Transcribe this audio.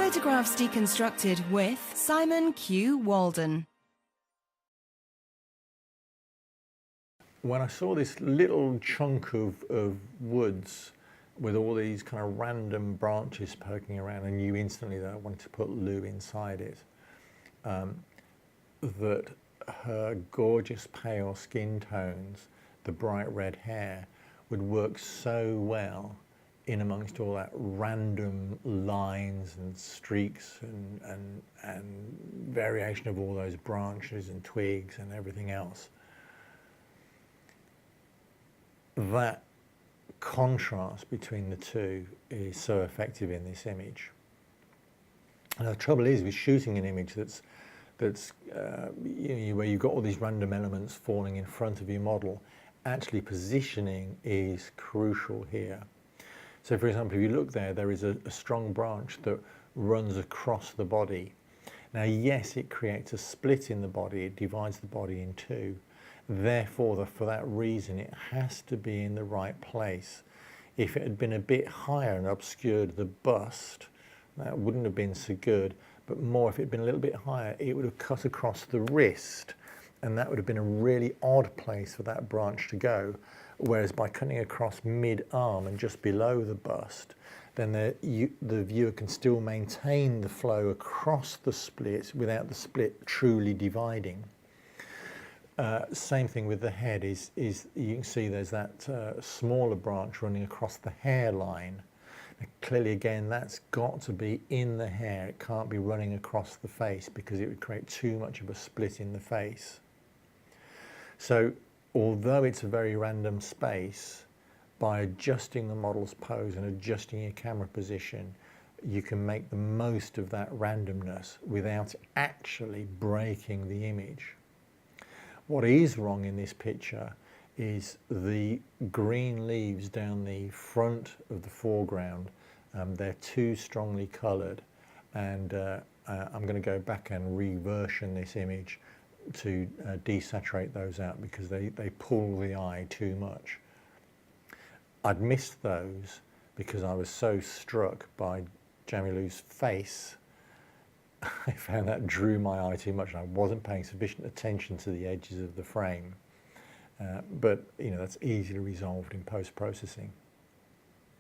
Photographs Deconstructed with Simon Q. Walden. When I saw this little chunk of woods with all these kind of random branches poking around, I knew instantly that I wanted to put Lou inside it. That her gorgeous pale skin tones, the bright red hair, would work so well in amongst all that random lines and streaks and variation of all those branches and twigs and everything else. That contrast between the two is so effective in this image. And the trouble is with shooting an image that's where you've got all these random elements falling in front of your model, actually positioning is crucial here. So for example, if you look there, there is a strong branch that runs across the body. Now yes, it creates a split in the body, it divides the body in two. Therefore, for that reason, it has to be in the right place. If it had been a bit higher and obscured the bust, that wouldn't have been so good. But more, if it had been a little bit higher, it would have cut across the wrist, and that would have been a really odd place for that branch to go. Whereas by cutting across mid-arm and just below the bust, then the viewer can still maintain the flow across the split without the split truly dividing. Same thing with the head, is you can see there's that smaller branch running across the hairline. Now, clearly again, that's got to be in the hair, it can't be running across the face because it would create too much of a split in the face. So although it's a very random space, by adjusting the model's pose and adjusting your camera position, you can make the most of that randomness without actually breaking the image. What is wrong in this picture is the green leaves down the front of the foreground. They're too strongly coloured, and I'm going to go back and reversion this image to desaturate those out because they pull the eye too much. I'd missed those because I was so struck by Jammy Lou's face. I found that drew my eye too much, and I wasn't paying sufficient attention to the edges of the frame. But you know, that's easily resolved in post-processing.